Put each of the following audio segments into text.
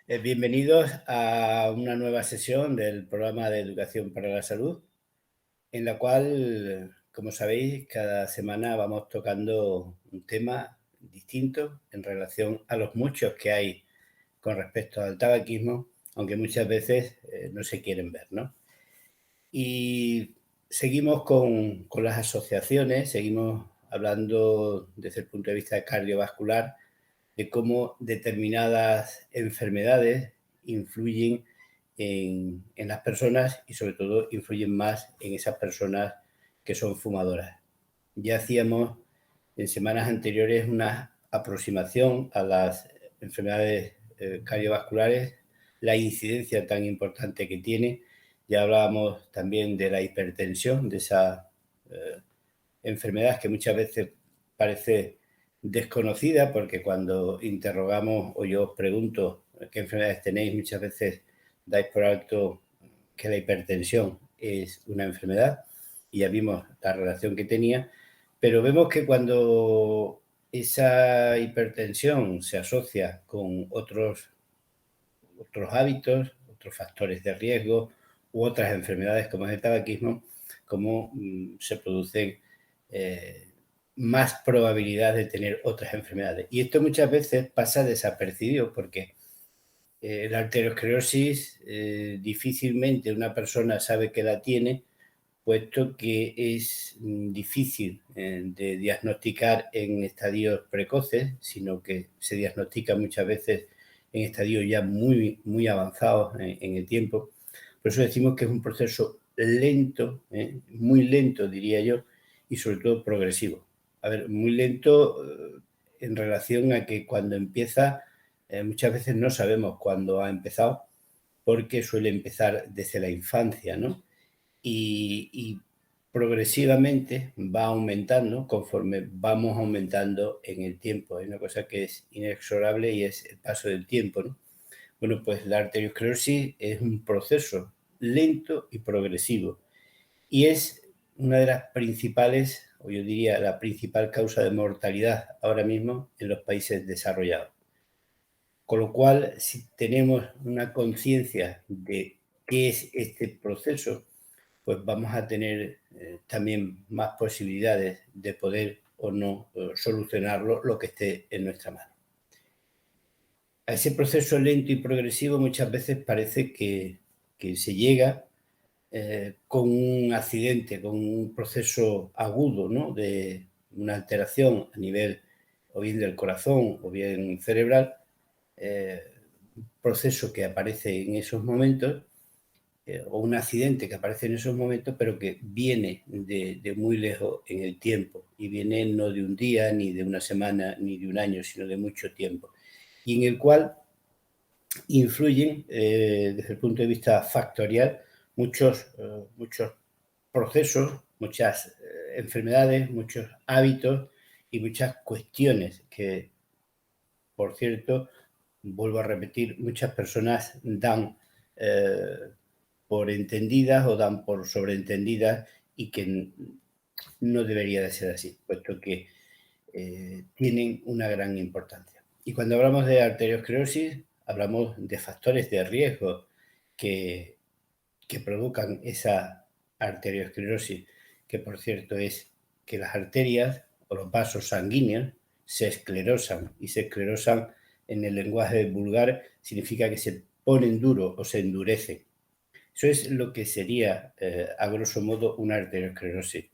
Bienvenidos a una nueva sesión del programa de Educación para la Salud, en la cual, como sabéis, cada semana vamos tocando un tema distinto en relación a los muchos que hay con respecto al tabaquismo, aunque muchas veces no se quieren ver, ¿no? Y seguimos con las asociaciones, seguimos hablando desde el punto de vista cardiovascular de cómo determinadas enfermedades influyen en las personas y sobre todo influyen más en esas personas que son fumadoras. Ya hacíamos en semanas anteriores una aproximación a las enfermedades cardiovasculares, la incidencia tan importante que tiene. Ya hablábamos también de la hipertensión, de esa enfermedad que muchas veces parece desconocida, porque cuando interrogamos o yo os pregunto qué enfermedades tenéis, muchas veces dais por alto que la hipertensión es una enfermedad y ya vimos la relación que tenía, pero vemos que cuando esa hipertensión se asocia con otros hábitos, otros factores de riesgo u otras enfermedades como es el tabaquismo, como se producen eh, más probabilidad de tener otras enfermedades. Y esto muchas veces pasa desapercibido porque la arteriosclerosis difícilmente una persona sabe que la tiene, puesto que es difícil de diagnosticar en estadios precoces, sino que se diagnostica muchas veces en estadios ya muy avanzados en el tiempo. Por eso decimos que es un proceso lento, muy lento diría yo, y sobre todo progresivo. A ver, muy lento en relación a que cuando empieza, muchas veces no sabemos cuándo ha empezado, porque suele empezar desde la infancia, ¿no? Y progresivamente va aumentando conforme vamos aumentando en el tiempo. Hay una cosa que es inexorable y es el paso del tiempo, ¿no? Bueno, pues la arteriosclerosis es un proceso lento y progresivo y es una de las principales, o yo diría la principal causa de mortalidad ahora mismo en los países desarrollados. Con lo cual, si tenemos una conciencia de qué es este proceso, pues vamos a tener también más posibilidades de poder o no solucionarlo lo que esté en nuestra mano. A ese proceso lento y progresivo muchas veces parece que se llega con un accidente, con un proceso agudo, ¿no? De una alteración a nivel o bien del corazón o bien cerebral, eh, un proceso que aparece en esos momentos o un accidente que aparece en esos momentos, pero que viene de muy lejos en el tiempo y viene no de un día, ni de una semana, ni de un año, sino de mucho tiempo. Y en el cual influyen, desde el punto de vista factorial, muchos procesos, muchas enfermedades, muchos hábitos y muchas cuestiones que, por cierto, vuelvo a repetir, muchas personas dan por entendidas o dan por sobreentendidas y que no debería de ser así, puesto que tienen una gran importancia. Y cuando hablamos de arteriosclerosis, hablamos de factores de riesgo que, que provocan esa arteriosclerosis, que por cierto es que las arterias o los vasos sanguíneos se esclerosan y se esclerosan en el lenguaje vulgar significa que se ponen duros o se endurecen. Eso es lo que sería, a grosso modo, una arteriosclerosis.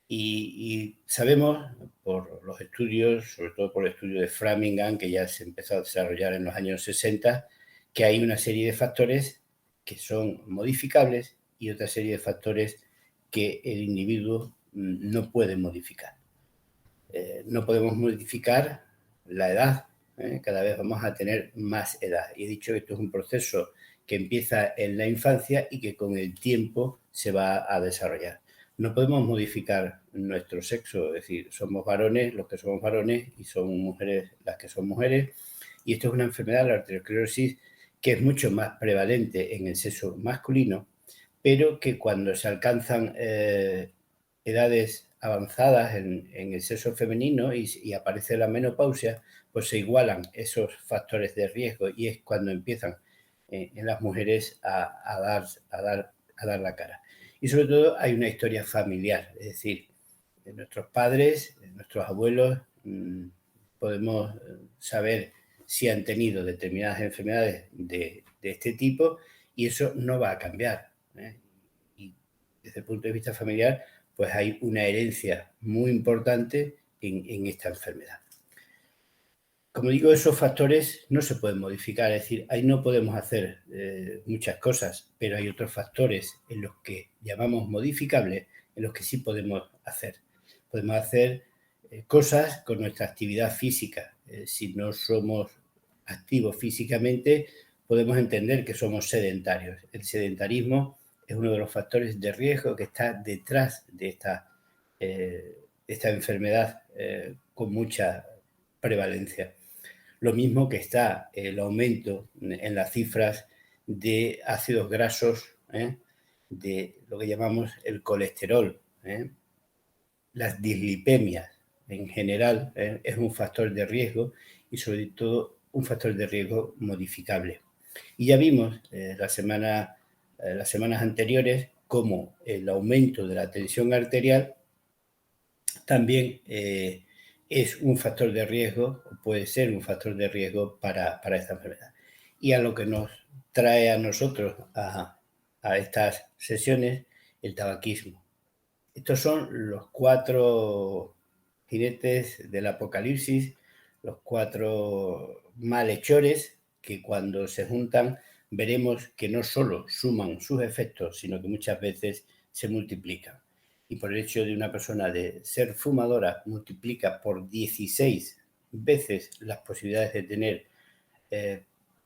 Y sabemos por los estudios, sobre todo por el estudio de Framingham, que ya se empezó a desarrollar en los años 60, que hay una serie de factores que son modificables y otra serie de factores que el individuo no puede modificar. No podemos modificar la edad, cada vez vamos a tener más edad. Y he dicho que esto es un proceso que empieza en la infancia y que con el tiempo se va a desarrollar. No podemos modificar nuestro sexo, es decir, somos varones los que somos varones y son mujeres las que son mujeres. Y esto es una enfermedad, la arteriosclerosis, que es mucho más prevalente en el sexo masculino, pero que cuando se alcanzan edades avanzadas en el sexo femenino y aparece la menopausia, pues se igualan esos factores de riesgo y es cuando empiezan en las mujeres a dar la cara. Y sobre todo hay una historia familiar, es decir, de nuestros padres, de nuestros abuelos, podemos saber si han tenido determinadas enfermedades de este tipo y eso no va a cambiar. Y desde el punto de vista familiar, pues hay una herencia muy importante en esta enfermedad. Como digo, esos factores no se pueden modificar, es decir, ahí no podemos hacer muchas cosas, pero hay otros factores en los que llamamos modificables, en los que sí podemos hacer. Podemos hacer cosas con nuestra actividad física. Si no somos activos físicamente, podemos entender que somos sedentarios. El sedentarismo es uno de los factores de riesgo que está detrás de esta enfermedad con mucha prevalencia. Lo mismo que está el aumento en las cifras de ácidos grasos, de lo que llamamos el colesterol, las dislipemias en general, es un factor de riesgo y sobre todo un factor de riesgo modificable. Y ya vimos las semanas anteriores cómo el aumento de la tensión arterial también es un factor de riesgo, puede ser un factor de riesgo para esta enfermedad. Y a lo que nos trae a nosotros a estas sesiones, el tabaquismo. Estos son los 4 jinetes del apocalipsis, los 4 malhechores que cuando se juntan veremos que no solo suman sus efectos, sino que muchas veces se multiplican. Y por el hecho de una persona de ser fumadora multiplica por 16 veces las posibilidades de tener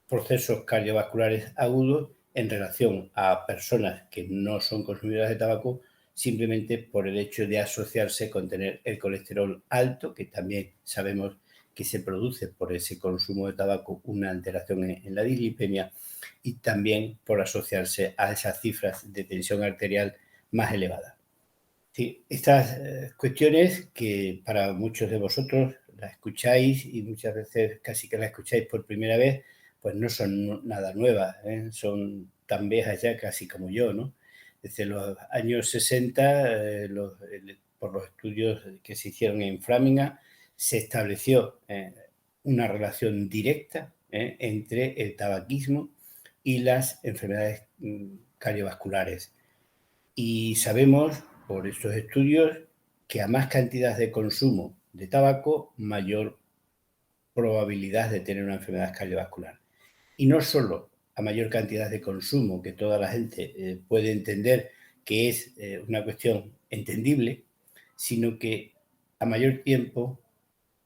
procesos cardiovasculares agudos en relación a personas que no son consumidoras de tabaco, simplemente por el hecho de asociarse con tener el colesterol alto, que también sabemos que se produce por ese consumo de tabaco una alteración en la dislipemia, y también por asociarse a esas cifras de tensión arterial más elevadas. Sí, estas cuestiones que para muchos de vosotros las escucháis y muchas veces casi que las escucháis por primera vez, pues no son nada nuevas, son tan viejas ya casi como yo, ¿no? Desde los años 60, por los estudios que se hicieron en Framingham, se estableció una relación directa entre el tabaquismo y las enfermedades cardiovasculares. Y sabemos por estos estudios que a más cantidad de consumo de tabaco, mayor probabilidad de tener una enfermedad cardiovascular. Y no solo a mayor cantidad de consumo, que toda la gente puede entender que es una cuestión entendible, sino que a mayor tiempo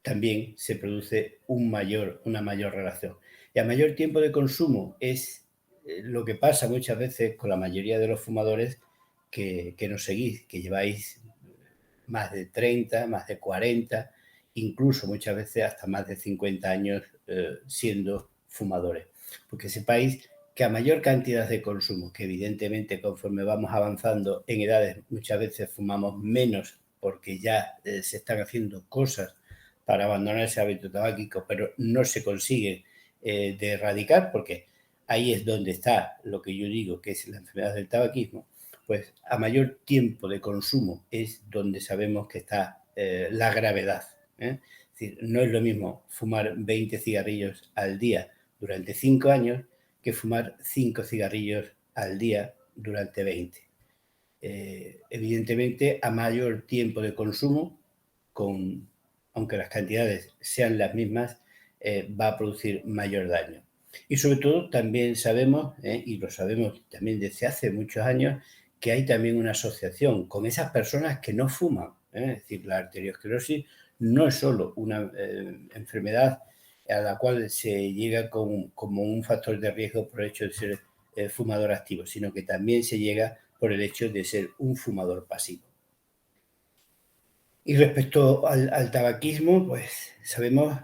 también se produce una mayor relación. Y a mayor tiempo de consumo es lo que pasa muchas veces con la mayoría de los fumadores que nos seguís, que lleváis más de 30, más de 40, incluso muchas veces hasta más de 50 años siendo fumadores. Porque sepáis que a mayor cantidad de consumo, que evidentemente conforme vamos avanzando en edades muchas veces fumamos menos porque ya se están haciendo cosas para abandonar ese hábito tabáquico, pero no se consigue de erradicar porque ahí es donde está lo que yo digo que es la enfermedad del tabaquismo. Pues a mayor tiempo de consumo es donde sabemos que está la gravedad. Es decir, no es lo mismo fumar 20 cigarrillos al día durante 5 años que fumar 5 cigarrillos al día durante 20. Evidentemente, a mayor tiempo de consumo, aunque las cantidades sean las mismas, va a producir mayor daño. Y sobre todo también sabemos, y lo sabemos también desde hace muchos años, que hay también una asociación con esas personas que no fuman. Es decir, la arteriosclerosis no es solo una enfermedad a la cual se llega como un factor de riesgo por el hecho de ser fumador activo, sino que también se llega por el hecho de ser un fumador pasivo. Y respecto al tabaquismo, pues sabemos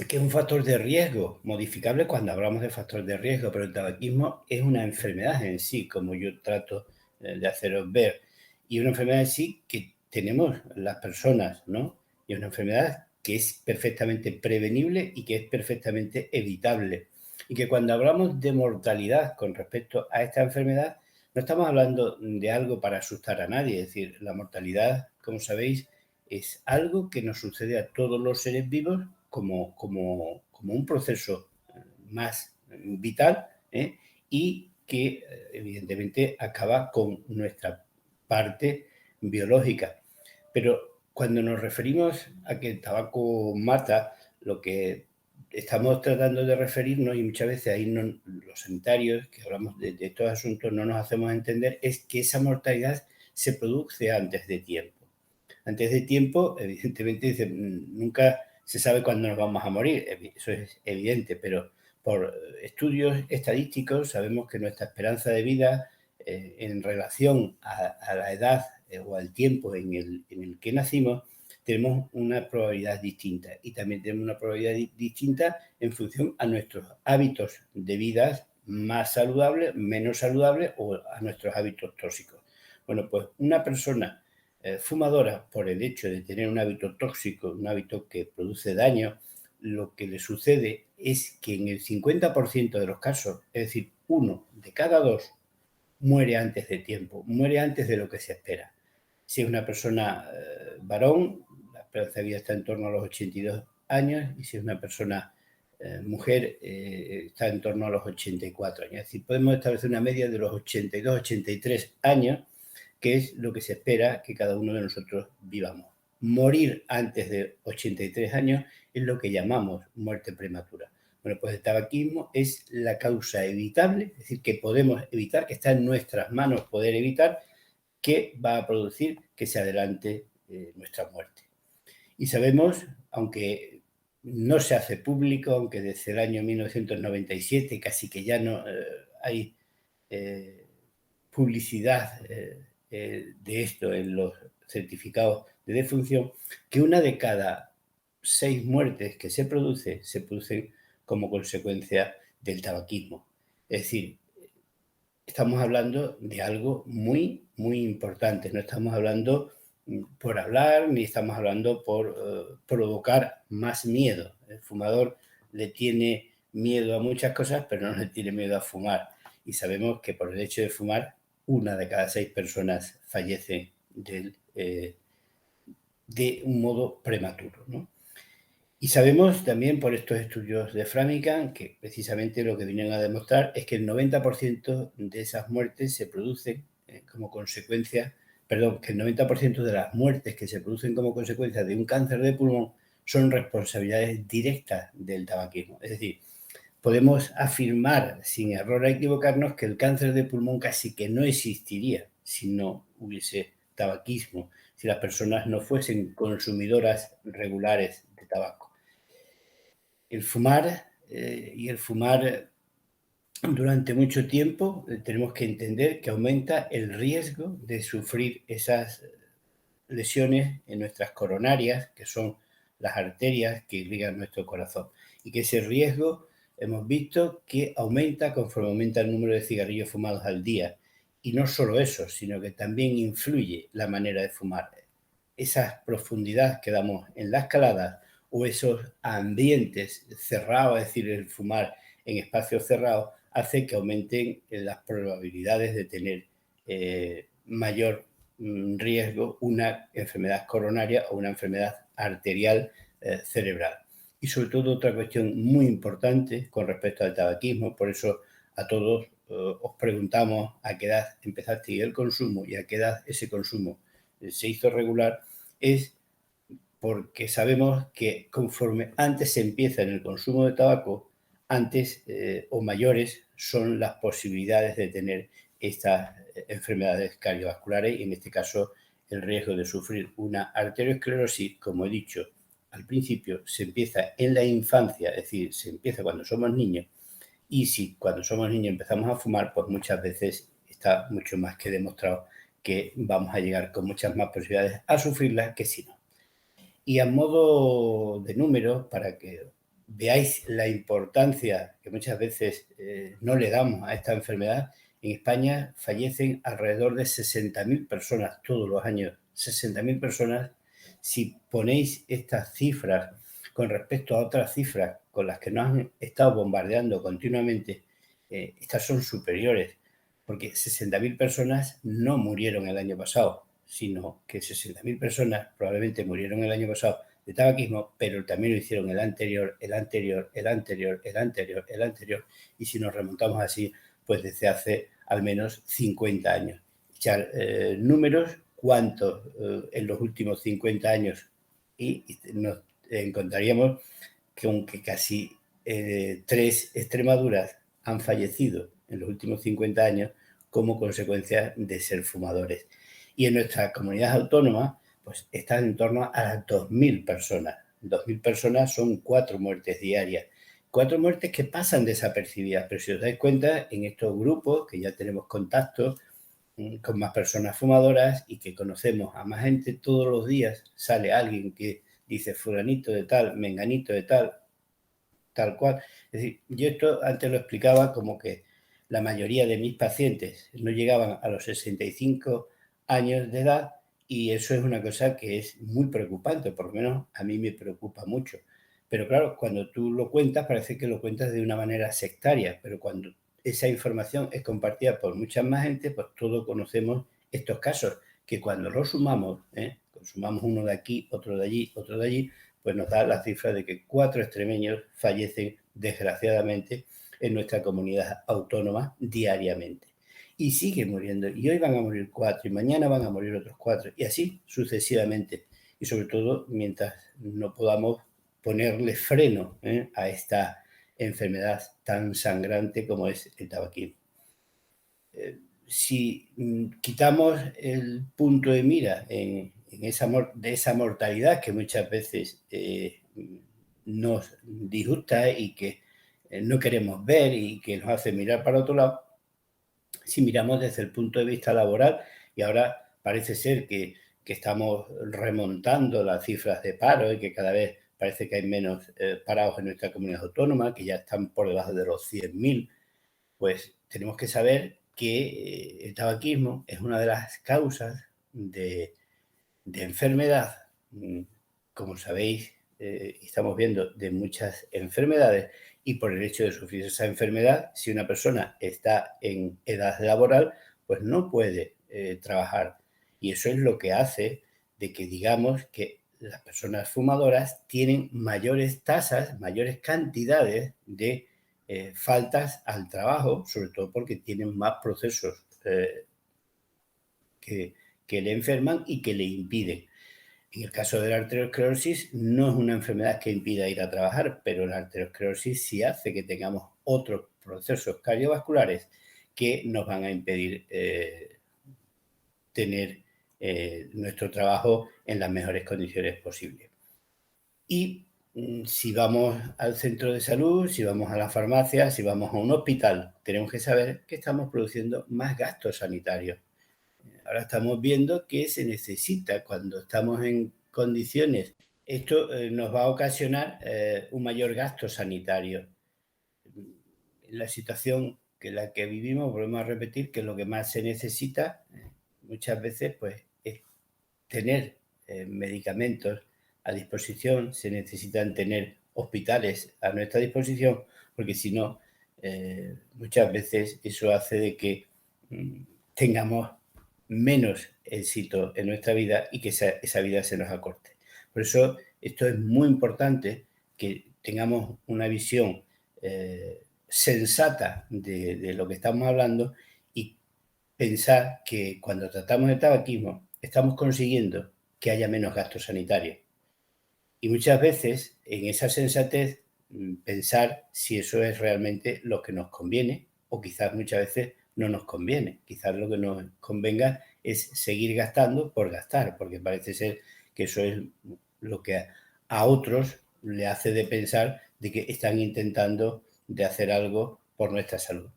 que es un factor de riesgo, modificable cuando hablamos de factor de riesgo, pero el tabaquismo es una enfermedad en sí, como yo trato de haceros ver, y una enfermedad en sí que tenemos las personas, ¿no? Y es una enfermedad que es perfectamente prevenible y que es perfectamente evitable. Y que cuando hablamos de mortalidad con respecto a esta enfermedad, no estamos hablando de algo para asustar a nadie. Es decir, la mortalidad, como sabéis, es algo que nos sucede a todos los seres vivos como un proceso más vital, ¿eh? Y que evidentemente acaba con nuestra parte biológica. Pero cuando nos referimos a que el tabaco mata, lo que estamos tratando de referirnos, y muchas veces ahí no, los sanitarios que hablamos de estos asuntos no nos hacemos entender, es que esa mortalidad se produce antes de tiempo. Antes de tiempo, evidentemente, nunca se sabe cuándo nos vamos a morir, eso es evidente, pero por estudios estadísticos sabemos que nuestra esperanza de vida en relación a la edad o al tiempo en el que nacimos, tenemos una probabilidad distinta y también tenemos una probabilidad distinta en función a nuestros hábitos de vida más saludables, menos saludables o a nuestros hábitos tóxicos. Bueno, pues una persona fumadora, por el hecho de tener un hábito tóxico, un hábito que produce daño, lo que le sucede es que en el 50% de los casos, es decir, 1 de cada 2, muere antes de tiempo, muere antes de lo que se espera. Si es una persona varón, la esperanza de vida está en torno a los 82 años, y si es una persona mujer, está en torno a los 84 años. Es decir, podemos establecer una media de los 82, 83 años, que es lo que se espera que cada uno de nosotros vivamos. Morir antes de 83 años es lo que llamamos muerte prematura. Bueno, pues el tabaquismo es la causa evitable, es decir, que podemos evitar, que está en nuestras manos poder evitar, que va a producir que se adelante nuestra muerte. Y sabemos, aunque no se hace público, aunque desde el año 1997 casi que ya no hay publicidad de esto en los certificados de defunción, que 1 de cada 6 muertes que se producen como consecuencia del tabaquismo. Es decir, estamos hablando de algo muy, muy importante. No estamos hablando por hablar, ni estamos hablando por provocar más miedo. El fumador le tiene miedo a muchas cosas, pero no le tiene miedo a fumar. Y sabemos que por el hecho de fumar, 1 de cada 6 personas fallece de un modo prematuro, ¿no? Y sabemos también por estos estudios de Framingham que precisamente lo que vinieron a demostrar es que el 90% de esas muertes se producen como consecuencia, perdón, que el 90% de las muertes que se producen como consecuencia de un cáncer de pulmón son responsabilidades directas del tabaquismo. Es decir, podemos afirmar sin error a equivocarnos que el cáncer de pulmón casi que no existiría si no hubiese tabaquismo, si las personas no fuesen consumidoras regulares de tabaco. El fumar y el fumar durante mucho tiempo tenemos que entender que aumenta el riesgo de sufrir esas lesiones en nuestras coronarias, que son las arterias que irrigan nuestro corazón, y que ese riesgo hemos visto que aumenta conforme aumenta el número de cigarrillos fumados al día. Y no solo eso, sino que también influye la manera de fumar. Esa profundidad que damos en las caladas o esos ambientes cerrados, es decir, el fumar en espacios cerrados, hace que aumenten las probabilidades de tener mayor riesgo una enfermedad coronaria o una enfermedad arterial cerebral. Y sobre todo otra cuestión muy importante con respecto al tabaquismo, por eso a todos os preguntamos a qué edad empezaste el consumo y a qué edad ese consumo se hizo regular, es porque sabemos que conforme antes se empieza en el consumo de tabaco, antes o mayores son las posibilidades de tener estas enfermedades cardiovasculares y en este caso el riesgo de sufrir una arteriosclerosis, como he dicho al principio, se empieza en la infancia, es decir, se empieza cuando somos niños y si cuando somos niños empezamos a fumar, pues muchas veces está mucho más que demostrado que vamos a llegar con muchas más posibilidades a sufrirlas que si no. Y a modo de número, para que veáis la importancia que muchas veces no le damos a esta enfermedad, en España fallecen alrededor de 60.000 personas todos los años 60.000 personas, si ponéis estas cifras con respecto a otras cifras con las que nos han estado bombardeando continuamente, estas son superiores, porque 60.000 personas no murieron el año pasado, sino que 60.000 personas probablemente murieron el año pasado de tabaquismo, pero también lo hicieron el anterior, el anterior, el anterior, el anterior, el anterior, y si nos remontamos así, pues desde hace al menos 50 años. Echar números, cuántos en los últimos 50 años, y nos encontraríamos que aunque casi 3 Extremaduras han fallecido en los últimos 50 años como consecuencia de ser fumadores. Y en nuestra comunidad autónoma, pues están en torno a las 2.000 personas. 2.000 personas son 4 muertes diarias. 4 muertes que pasan desapercibidas, pero si os dais cuenta, en estos grupos que ya tenemos contacto con más personas fumadoras y que conocemos a más gente, todos los días sale alguien que dice fulanito de tal, menganito de tal, tal cual. Es decir, yo esto antes lo explicaba como que la mayoría de mis pacientes no llegaban a los 65 años de edad y eso es una cosa que es muy preocupante, por lo menos a mí me preocupa mucho. Pero claro, cuando tú lo cuentas parece que lo cuentas de una manera sectaria, pero cuando esa información es compartida por mucha más gente, pues todos conocemos estos casos, que cuando los sumamos, consumamos uno de aquí, otro de allí, otro de allí, pues nos da la cifra de que 4 extremeños fallecen, desgraciadamente, en nuestra comunidad autónoma diariamente. Y siguen muriendo. Y hoy van a morir 4 y mañana van a morir otros 4. Y así sucesivamente. Y sobre todo mientras no podamos ponerle freno a esta enfermedad tan sangrante como es el tabaquismo. Si quitamos el punto de mira de esa mortalidad que muchas veces nos disgusta y que no queremos ver y que nos hace mirar para otro lado, si miramos desde el punto de vista laboral, y ahora parece ser que estamos remontando las cifras de paro y que cada vez parece que hay menos parados en nuestra comunidad autónoma, que ya están por debajo de los 100.000, pues tenemos que saber que el tabaquismo es una de las causas de enfermedad, como sabéis, estamos viendo de muchas enfermedades y por el hecho de sufrir esa enfermedad, si una persona está en edad laboral, pues no puede trabajar. Y eso es lo que hace de que digamos que las personas fumadoras tienen mayores tasas, mayores cantidades de faltas al trabajo, sobre todo porque tienen más procesos que le enferman y que le impiden. En el caso de la arteriosclerosis, no es una enfermedad que impida ir a trabajar, pero la arteriosclerosis sí hace que tengamos otros procesos cardiovasculares que nos van a impedir tener nuestro trabajo en las mejores condiciones posibles. Y si vamos al centro de salud, si vamos a la farmacia, si vamos a un hospital, tenemos que saber que estamos produciendo más gastos sanitarios. Ahora estamos viendo que se necesita cuando estamos en condiciones. Esto nos va a ocasionar un mayor gasto sanitario. En la situación que la que vivimos, volvemos a repetir que lo que más se necesita muchas veces pues, es tener medicamentos a disposición, se necesitan tener hospitales a nuestra disposición, porque si no, muchas veces eso hace de que tengamos menos éxito en nuestra vida y que esa vida se nos acorte. Por eso esto es muy importante, que tengamos una visión sensata de lo que estamos hablando y pensar que cuando tratamos el tabaquismo estamos consiguiendo que haya menos gastos sanitarios. Y muchas veces en esa sensatez pensar si eso es realmente lo que nos conviene o quizás muchas veces no nos conviene. Quizás lo que nos convenga es seguir gastando por gastar, porque parece ser que eso es lo que a otros le hace de pensar de que están intentando de hacer algo por nuestra salud.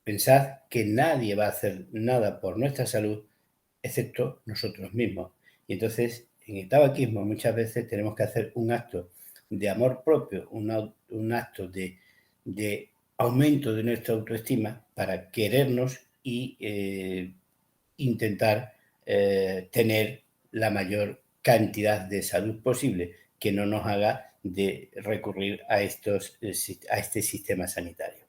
Pensad que nadie va a hacer nada por nuestra salud excepto nosotros mismos. Y entonces, en el tabaquismo muchas veces tenemos que hacer un acto de amor propio, un acto de aumento de nuestra autoestima para querernos y intentar tener la mayor cantidad de salud posible, que no nos haga de recurrir a este sistema sanitario.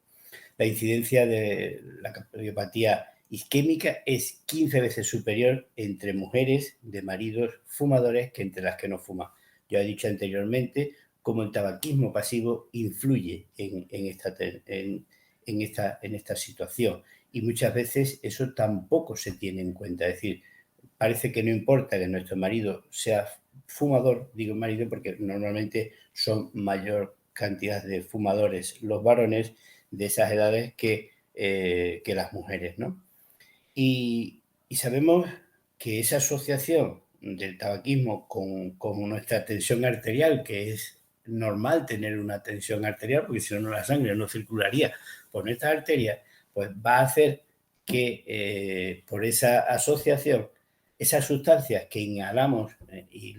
La incidencia de la cardiopatía isquémica es 15 veces superior entre mujeres de maridos fumadores que entre las que no fuman. Yo he dicho anteriormente cómo el tabaquismo pasivo influye en esta situación, y muchas veces eso tampoco se tiene en cuenta. Es decir, parece que no importa que nuestro marido sea fumador, digo marido porque normalmente son mayor cantidad de fumadores los varones de esas edades que las mujeres, ¿no? Y sabemos que esa asociación del tabaquismo con nuestra tensión arterial, que es normal tener una tensión arterial, porque si no, la sangre no circularía por nuestras arterias, pues va a hacer que por esa asociación, esas sustancias que inhalamos y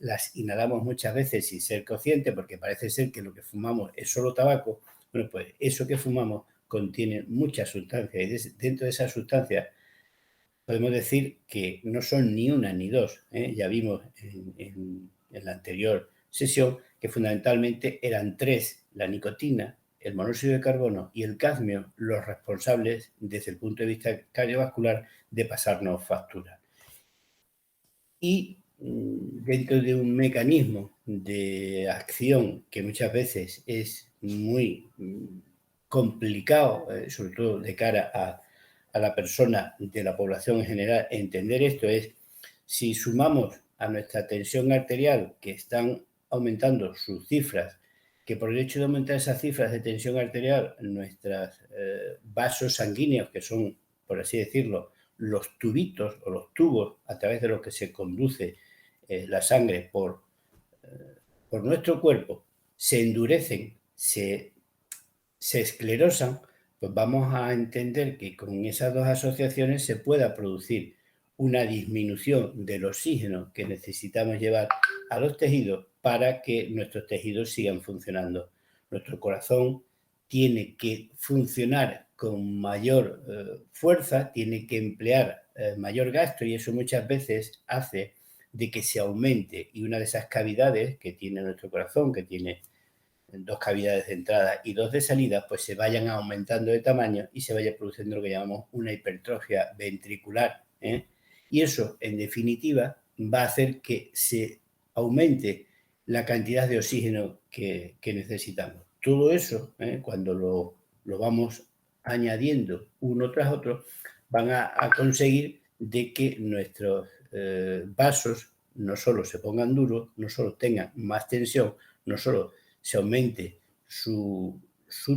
las inhalamos muchas veces sin ser conscientes, porque parece ser que lo que fumamos es solo tabaco, bueno, pues eso que fumamos contiene muchas sustancias, y dentro de esas sustancias podemos decir que no son ni una ni dos. Ya vimos en la anterior sesión que fundamentalmente eran tres: la nicotina, el monóxido de carbono y el cadmio, los responsables desde el punto de vista cardiovascular de pasarnos factura. Y dentro de un mecanismo de acción que muchas veces es muy complicado, sobre todo de cara a la persona de la población en general, entender esto, es si sumamos a nuestra tensión arterial, que están aumentando sus cifras, que por el hecho de aumentar esas cifras de tensión arterial, nuestros vasos sanguíneos, que son, por así decirlo, los tubitos o los tubos a través de los que se conduce la sangre por nuestro cuerpo, se endurecen, se esclerosan, pues vamos a entender que con esas dos asociaciones se pueda producir una disminución del oxígeno que necesitamos llevar a los tejidos para que nuestros tejidos sigan funcionando. Nuestro corazón tiene que funcionar con mayor fuerza, tiene que emplear mayor gasto, y eso muchas veces hace de que se aumente, y una de esas cavidades que tiene nuestro corazón, que tiene dos cavidades de entrada y dos de salida, pues se vayan aumentando de tamaño y se vaya produciendo lo que llamamos una hipertrofia ventricular. Y eso, en definitiva, va a hacer que se aumente la cantidad de oxígeno que necesitamos. Todo eso, cuando lo vamos añadiendo uno tras otro, van a conseguir de que nuestros vasos no solo se pongan duros, no solo tengan más tensión, no solo se aumente su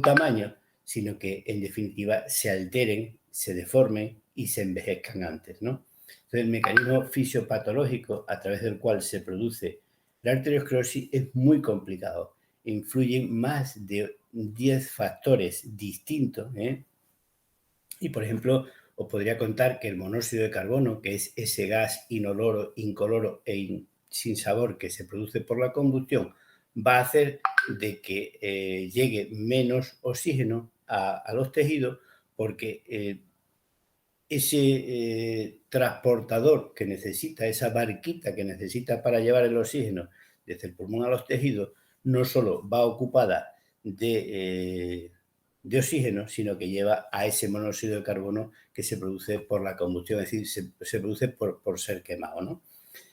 tamaño, sino que en definitiva se alteren, se deformen y se envejezcan antes, ¿no? Entonces, el mecanismo fisiopatológico a través del cual se produce la arteriosclerosis es muy complicado. Influyen más de 10 factores distintos, y, por ejemplo, os podría contar que el monóxido de carbono, que es ese gas inoloro, incoloro e sin sabor que se produce por la combustión, va a hacer de que llegue menos oxígeno a los tejidos, porque ese transportador que necesita, esa barquita que necesita para llevar el oxígeno desde el pulmón a los tejidos, no solo va ocupada de oxígeno, sino que lleva a ese monóxido de carbono que se produce por la combustión, es decir, se produce por ser quemado, ¿no?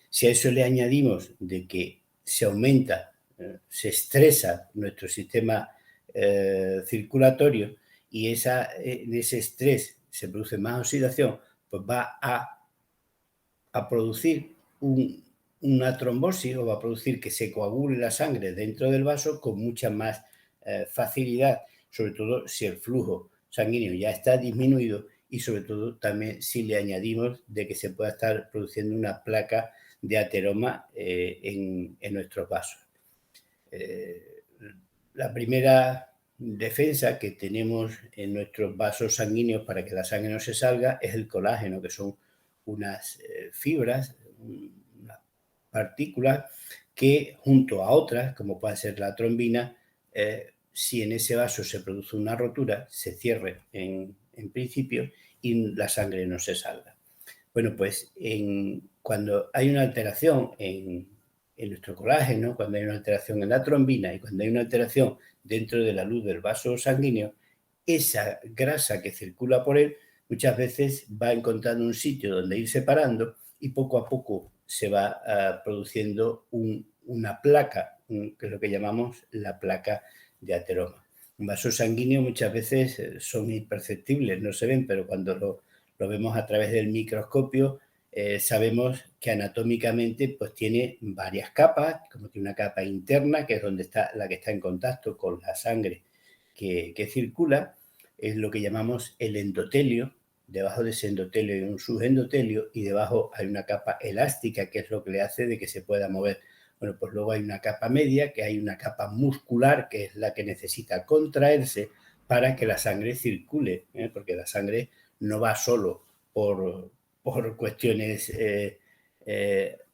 Si a eso le añadimos de que se aumenta, se estresa nuestro sistema circulatorio, y en ese estrés se produce más oxidación, pues va a producir una trombosis, o va a producir que se coagule la sangre dentro del vaso con mucha más facilidad, sobre todo si el flujo sanguíneo ya está disminuido, y sobre todo también si le añadimos de que se pueda estar produciendo una placa de ateroma en nuestros vasos. La primera defensa que tenemos en nuestros vasos sanguíneos para que la sangre no se salga es el colágeno, que son unas fibras, unas partículas que, junto a otras, como puede ser la trombina, si en ese vaso se produce una rotura, se cierre en principio y la sangre no se salga. Bueno, pues cuando hay una alteración en nuestro colágeno, cuando hay una alteración en la trombina y cuando hay una alteración dentro de la luz del vaso sanguíneo, esa grasa que circula por él muchas veces va encontrando un sitio donde ir separando y poco a poco se va produciendo una placa, que es lo que llamamos la placa de ateroma. Un vaso sanguíneo muchas veces son imperceptibles, no se ven, pero cuando lo vemos a través del microscopio, sabemos que anatómicamente pues tiene varias capas, como tiene una capa interna, que es donde está la que está en contacto con la sangre que circula, es lo que llamamos el endotelio. Debajo de ese endotelio hay un subendotelio y debajo hay una capa elástica, que es lo que le hace de que se pueda mover. Bueno, pues luego hay una capa media, que hay una capa muscular, que es la que necesita contraerse para que la sangre circule, porque la sangre no va solo por cuestiones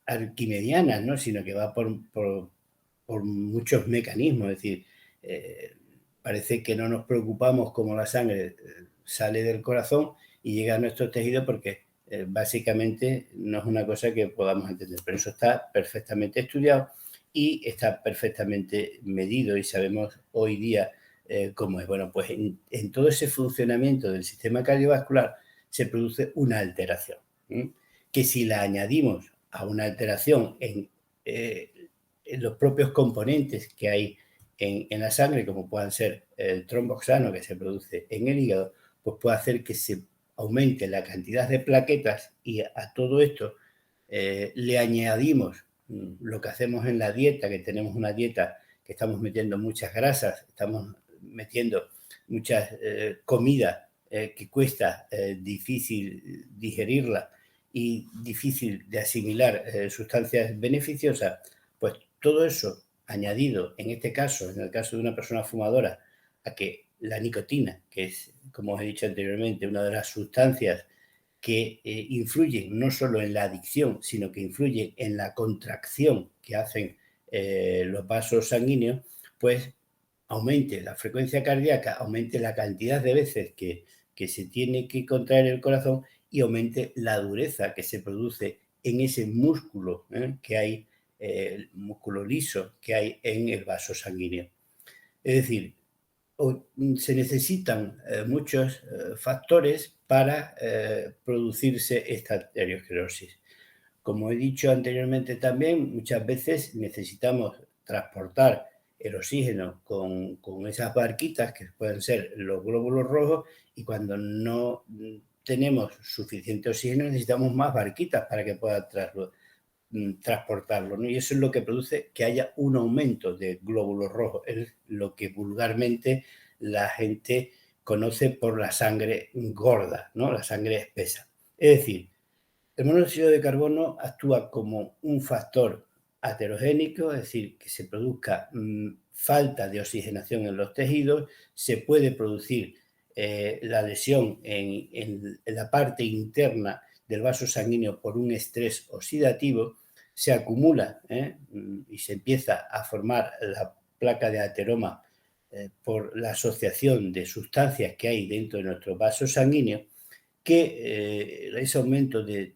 arquimedianas, ¿no? Sino que va por muchos mecanismos. Es decir, parece que no nos preocupamos cómo la sangre sale del corazón y llega a nuestros tejidos porque básicamente no es una cosa que podamos entender, pero eso está perfectamente estudiado y está perfectamente medido y sabemos hoy día cómo es. Bueno, pues en todo ese funcionamiento del sistema cardiovascular se produce una alteración, que si la añadimos a una alteración en los propios componentes que hay en la sangre, como puedan ser el tromboxano que se produce en el hígado, pues puede hacer que se aumente la cantidad de plaquetas y a todo esto le añadimos lo que hacemos en la dieta, que tenemos una dieta que estamos metiendo muchas grasas, estamos metiendo muchas comida que cuesta difícil digerirla y difícil de asimilar sustancias beneficiosas, pues todo eso añadido, en este caso, en el caso de una persona fumadora, a que la nicotina, que es, como os he dicho anteriormente, una de las sustancias que influyen no solo en la adicción, sino que influyen en la contracción que hacen los vasos sanguíneos, pues aumente la frecuencia cardíaca, aumente la cantidad de veces que se tiene que contraer el corazón y aumente la dureza que se produce en ese músculo que hay, el músculo liso que hay en el vaso sanguíneo. Es decir, se necesitan muchos factores para producirse esta arteriosclerosis. Como he dicho anteriormente también, muchas veces necesitamos transportar el oxígeno con esas barquitas que pueden ser los glóbulos rojos y cuando no tenemos suficiente oxígeno necesitamos más barquitas para que puedan transportarlo, ¿no? Y eso es lo que produce que haya un aumento de glóbulos rojos, es lo que vulgarmente la gente conoce por la sangre gorda, ¿no? La sangre espesa. Es decir, el monóxido de carbono actúa como un factor aterogénico, es decir, que se produzca falta de oxigenación en los tejidos, se puede producir la lesión en la parte interna del vaso sanguíneo por un estrés oxidativo, se acumula y se empieza a formar la placa de ateroma por la asociación de sustancias que hay dentro de nuestro vaso sanguíneo, que ese aumento de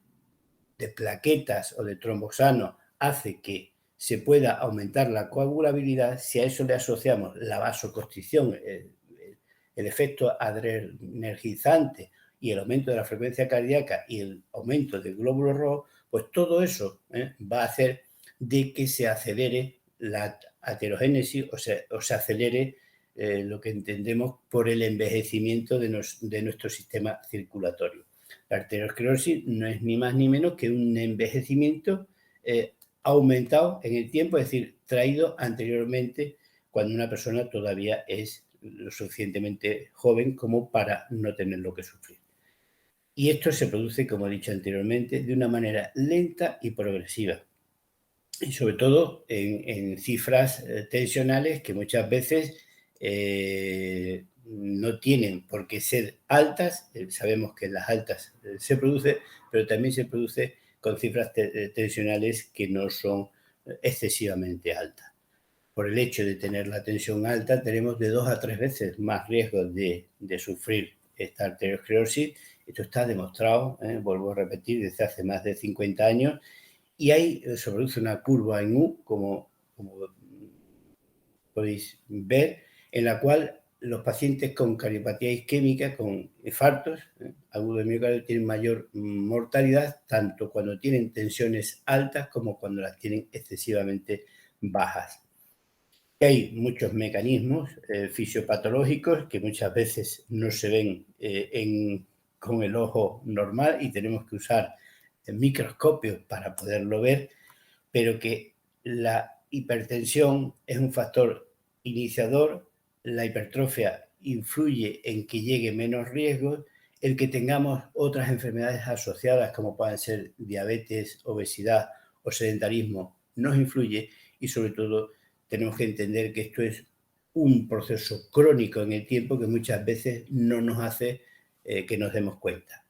plaquetas o de tromboxano hace que se pueda aumentar la coagulabilidad. Si a eso le asociamos la vasoconstricción, el efecto adrenergizante y el aumento de la frecuencia cardíaca y el aumento del glóbulo rojo, pues todo eso va a hacer de que se acelere la aterogénesis o se acelere lo que entendemos por el envejecimiento de nuestro sistema circulatorio. La arteriosclerosis no es ni más ni menos que un envejecimiento aumentado en el tiempo, es decir, traído anteriormente cuando una persona todavía es lo suficientemente joven como para no tenerlo que sufrir. Y esto se produce, como he dicho anteriormente, de una manera lenta y progresiva. Y sobre todo en cifras tensionales que muchas veces no tienen por qué ser altas. Sabemos que en las altas se produce, pero también se produce con cifras tensionales que no son excesivamente altas. Por el hecho de tener la tensión alta, tenemos de 2 a 3 veces más riesgo de sufrir esta arteriosclerosis Esto está demostrado, vuelvo a repetir, desde hace más de 50 años, y ahí se produce una curva en U, como podéis ver, en la cual los pacientes con cardiopatía isquémica, con infartos agudos de miocardio, tienen mayor mortalidad, tanto cuando tienen tensiones altas como cuando las tienen excesivamente bajas. Hay muchos mecanismos fisiopatológicos que muchas veces no se ven con el ojo normal y tenemos que usar el microscopio para poderlo ver, pero que la hipertensión es un factor iniciador, la hipertrofia influye en que llegue menos riesgos, el que tengamos otras enfermedades asociadas como pueden ser diabetes, obesidad o sedentarismo nos influye, y sobre todo tenemos que entender que esto es un proceso crónico en el tiempo que muchas veces no nos hace que nos demos cuenta.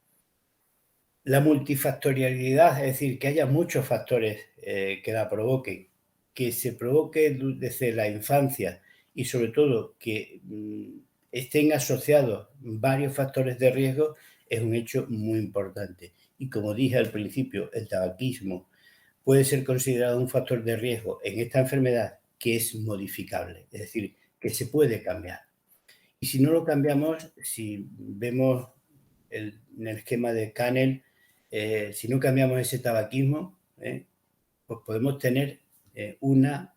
La multifactorialidad, es decir, que haya muchos factores que la provoquen, que se provoque desde la infancia y sobre todo que estén asociados varios factores de riesgo, es un hecho muy importante. Y como dije al principio, el tabaquismo puede ser considerado un factor de riesgo en esta enfermedad que es modificable, es decir, que se puede cambiar. Y si no lo cambiamos, si vemos en el esquema de Canel, si no cambiamos ese tabaquismo, pues podemos tener una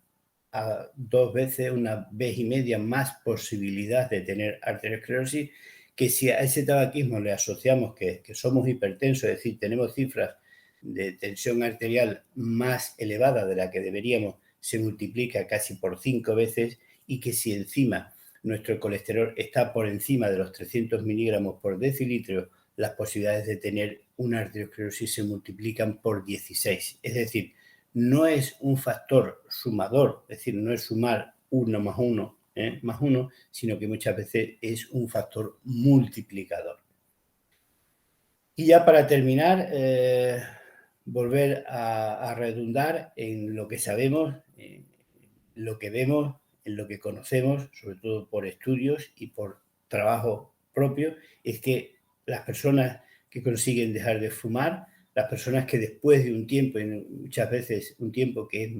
a dos veces, una vez y media más posibilidad de tener arteriosclerosis, que si a ese tabaquismo le asociamos que somos hipertensos, es decir, tenemos cifras de tensión arterial más elevada de la que deberíamos, se multiplica casi por 5 veces, y que si encima nuestro colesterol está por encima de los 300 miligramos por decilitro, las posibilidades de tener una arteriosclerosis se multiplican por 16. Es decir, no es un factor sumador, es decir, no es sumar 1 más 1 más 1, sino que muchas veces es un factor multiplicador. Y ya para terminar, volver a redundar en lo que sabemos, lo que vemos, en lo que conocemos, sobre todo por estudios y por trabajo propio, es que las personas que consiguen dejar de fumar, las personas que después de un tiempo, muchas veces un tiempo que es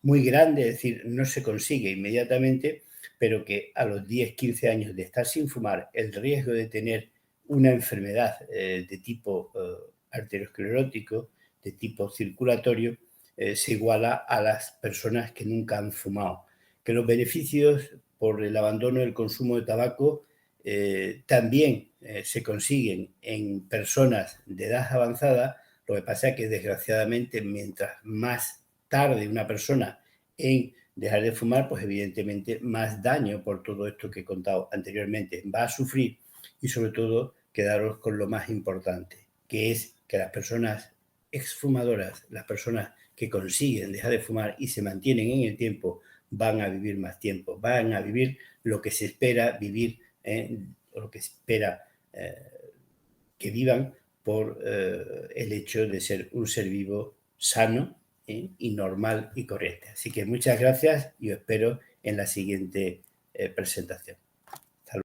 muy grande, es decir, no se consigue inmediatamente, pero que a los 10, 15 años de estar sin fumar, el riesgo de tener una enfermedad de tipo arteriosclerótico, de tipo circulatorio, se iguala a las personas que nunca han fumado. Que los beneficios por el abandono del consumo de tabaco también se consiguen en personas de edad avanzada. Lo que pasa es que desgraciadamente mientras más tarde una persona en dejar de fumar, pues evidentemente más daño por todo esto que he contado anteriormente va a sufrir, y sobre todo quedaros con lo más importante, que es que las personas exfumadoras, las personas que consiguen dejar de fumar y se mantienen en el tiempo, van a vivir más tiempo, van a vivir lo que se espera vivir, o lo que se espera que vivan por el hecho de ser un ser vivo sano y normal y corriente. Así que muchas gracias y os espero en la siguiente presentación.